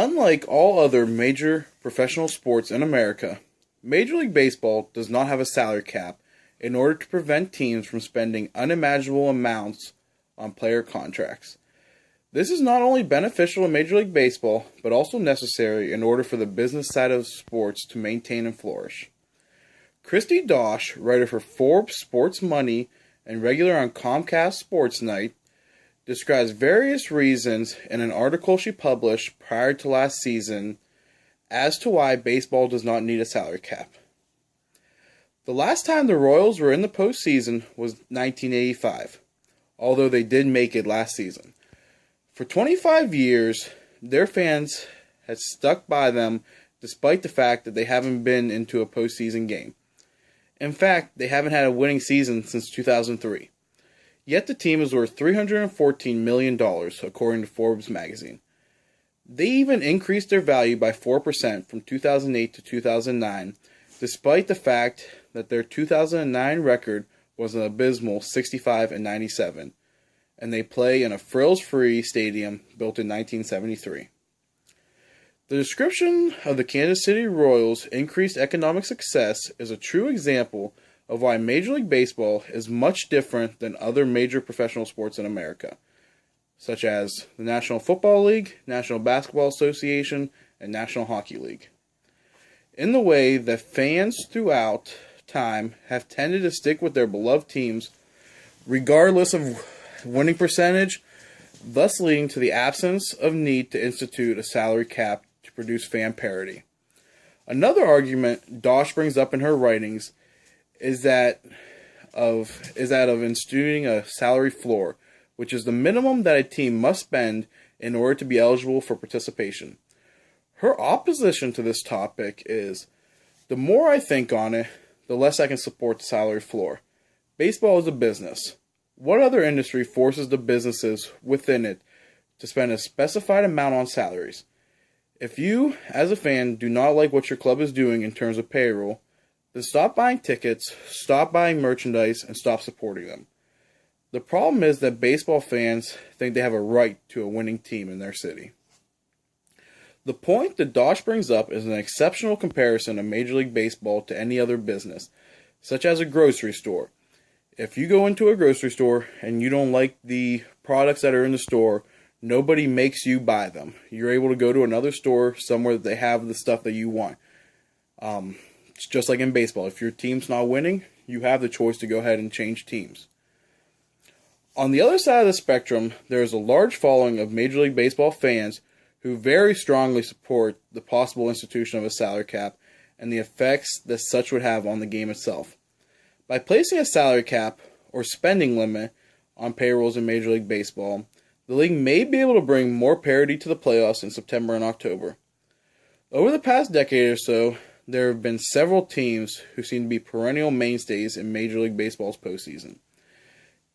Unlike all other major professional sports in America, Major League Baseball does not have a salary cap in order to prevent teams from spending unimaginable amounts on player contracts. This is not only beneficial to Major League Baseball, but also necessary in order for the business side of sports to maintain and flourish. Christy Dosh, writer for Forbes Sports Money and regular on Comcast Sports Night, describes various reasons in an article she published prior to last season as to why baseball does not need a salary cap. The last time the Royals were in the postseason was 1985, although they did make it last season. For 25 years, their fans had stuck by them despite the fact that they haven't been into a postseason game. In fact, they haven't had a winning season since 2003. Yet the team is worth $314 million, according to Forbes magazine. They even increased their value by 4% from 2008 to 2009, despite the fact that their 2009 record was an abysmal 65-97, and they play in a frills-free stadium built in 1973. The description of the Kansas City Royals' increased economic success is a true example of why Major League Baseball is much different than other major professional sports in America, such as the National Football League, National Basketball Association, and National Hockey League. In the way that fans throughout time have tended to stick with their beloved teams, regardless of winning percentage, thus leading to the absence of need to institute a salary cap to produce fan parity. Another argument Dosh brings up in her writings is that of instituting a salary floor, which is the minimum that a team must spend in order to be eligible for participation. Her opposition to this topic is, the more I think on it, the less I can support the salary floor. Baseball is a business. What other industry forces the businesses within it to spend a specified amount on salaries? If you, as a fan, do not like what your club is doing in terms of payroll, then stop buying tickets, stop buying merchandise, and stop supporting them. The problem is that baseball fans think they have a right to a winning team in their city. The point that Dosh brings up is an exceptional comparison of Major League Baseball to any other business, such as a grocery store. If you go into a grocery store and you don't like the products that are in the store, nobody makes you buy them. You're able to go to another store somewhere that they have the stuff that you want. It's just like in baseball. If your team's not winning, you have the choice to go ahead and change teams. On the other side of the spectrum, there is a large following of Major League Baseball fans who very strongly support the possible institution of a salary cap and the effects that such would have on the game itself. By placing a salary cap or spending limit on payrolls in Major League Baseball, the league may be able to bring more parity to the playoffs in September and October. Over the past decade or so, there have been several teams who seem to be perennial mainstays in Major League Baseball's postseason.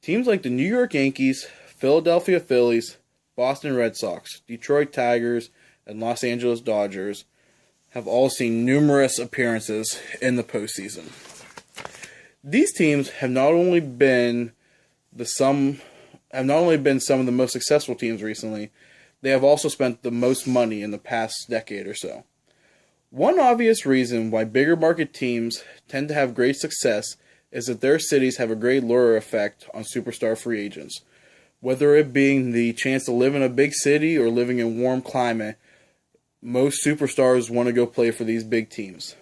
Teams like the New York Yankees, Philadelphia Phillies, Boston Red Sox, Detroit Tigers, and Los Angeles Dodgers have all seen numerous appearances in the postseason. These teams have not only been some of the most successful teams recently, they have also spent the most money in the past decade or so. One obvious reason why bigger market teams tend to have great success is that their cities have a great lure effect on superstar free agents. Whether it being the chance to live in a big city or living in warm climate, most superstars want to go play for these big teams.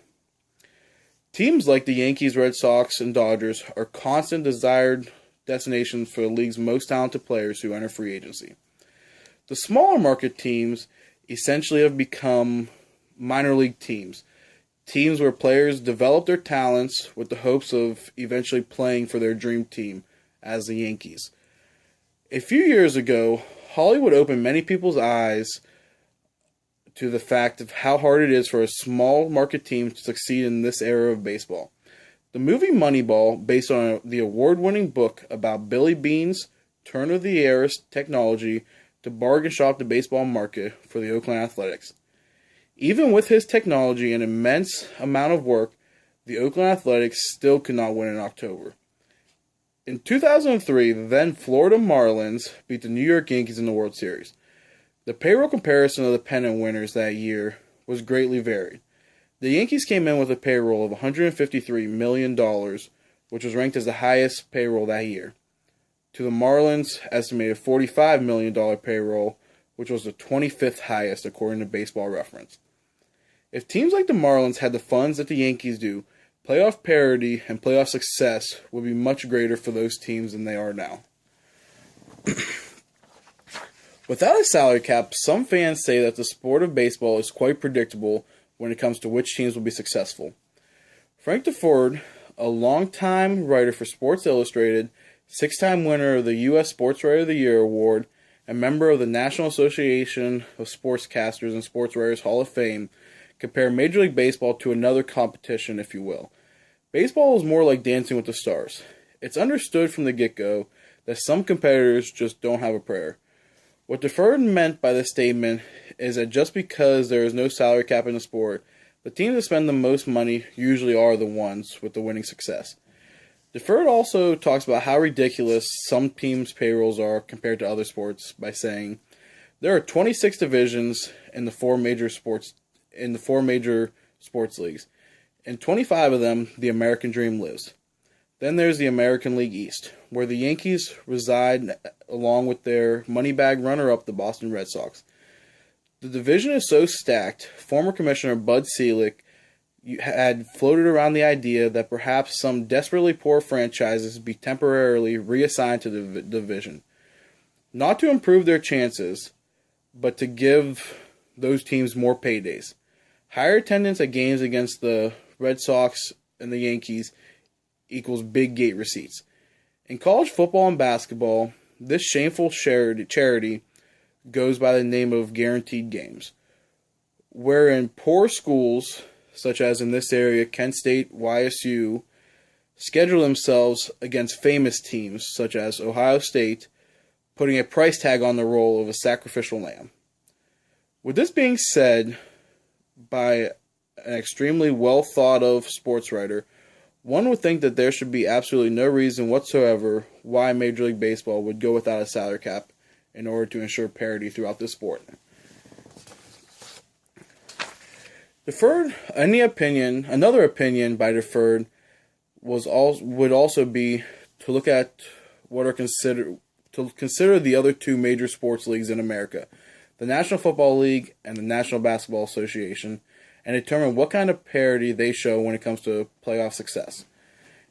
Teams like the Yankees, Red Sox, and Dodgers are constant desired destinations for the league's most talented players who enter free agency. The smaller market teams essentially have become minor league teams where players develop their talents with the hopes of eventually playing for their dream team, as the Yankees. A few years ago, Hollywood opened many people's eyes to the fact of how hard it is for a small market team to succeed in this era of baseball. The movie Moneyball, based on the award-winning book about Billy Beane's turn-of-the-era technology to bargain shop the baseball market for the Oakland Athletics. Even with his technology and immense amount of work, the Oakland Athletics still could not win in October. In 2003, the then Florida Marlins beat the New York Yankees in the World Series. The payroll comparison of the pennant winners that year was greatly varied. The Yankees came in with a payroll of $153 million, which was ranked as the highest payroll that year, to the Marlins' estimated $45 million payroll, which was the 25th highest according to Baseball Reference. If teams like the Marlins had the funds that the Yankees do, playoff parity and playoff success would be much greater for those teams than they are now. Without a salary cap, some fans say that the sport of baseball is quite predictable when it comes to which teams will be successful. Frank DeFord, a longtime writer for Sports Illustrated, 6-time winner of the U.S. Sports Writer of the Year award, and member of the National Association of Sportscasters and Sports Writers Hall of Fame, compare Major League Baseball to another competition, if you will. Baseball is more like Dancing with the Stars. It's understood from the get-go that some competitors just don't have a prayer. What DeFord meant by this statement is that just because there is no salary cap in the sport, the teams that spend the most money usually are the ones with the winning success. DeFord also talks about how ridiculous some teams' payrolls are compared to other sports by saying, there are 26 divisions in the four major sports leagues. In 25 of them, the American dream lives. Then there's the American League East, where the Yankees reside along with their money-bag runner-up, the Boston Red Sox. The division is so stacked, former Commissioner Bud Selig had floated around the idea that perhaps some desperately poor franchises be temporarily reassigned to the division. Not to improve their chances, but to give those teams more paydays. Higher attendance at games against the Red Sox and the Yankees equals big gate receipts. In college football and basketball, this shameful charity goes by the name of guaranteed games, wherein poor schools, such as in this area Kent State, YSU, schedule themselves against famous teams such as Ohio State, putting a price tag on the role of a sacrificial lamb. With this being said by an extremely well thought of sports writer, one would think that there should be absolutely no reason whatsoever why Major League Baseball would go without a salary cap in order to ensure parity throughout the sport. Another opinion by DeFord would also be to look at consider the other two major sports leagues in America, the National Football League and the National Basketball Association, and determine what kind of parity they show when it comes to playoff success.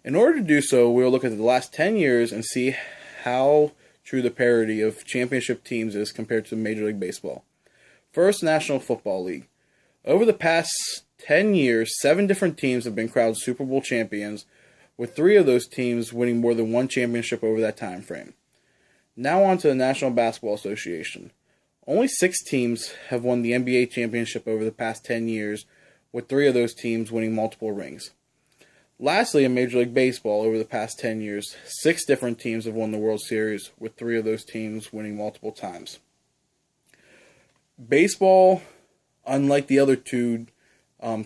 In order to do so, we'll look at the last 10 years and see how true the parity of championship teams is compared to Major League Baseball. First, National Football League. Over the past 10 years, 7 different teams have been crowned Super Bowl champions, with 3 of those teams winning more than one championship over that time frame. Now on to the National Basketball Association. Only 6 teams have won the NBA championship over the past 10 years, with 3 of those teams winning multiple rings. Lastly, in Major League Baseball, over the past 10 years, 6 different teams have won the World Series, with 3 of those teams winning multiple times. Baseball, unlike the other 2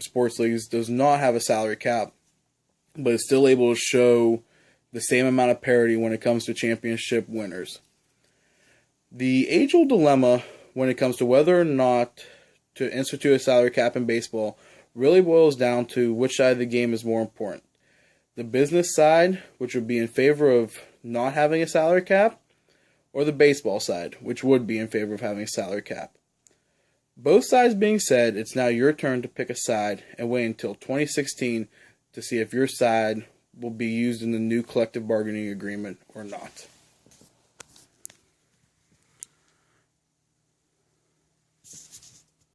sports leagues, does not have a salary cap, but is still able to show the same amount of parity when it comes to championship winners. The age-old dilemma when it comes to whether or not to institute a salary cap in baseball really boils down to which side of the game is more important. The business side, which would be in favor of not having a salary cap, or the baseball side, which would be in favor of having a salary cap. Both sides being said, it's now your turn to pick a side and wait until 2016 to see if your side will be used in the new collective bargaining agreement or not.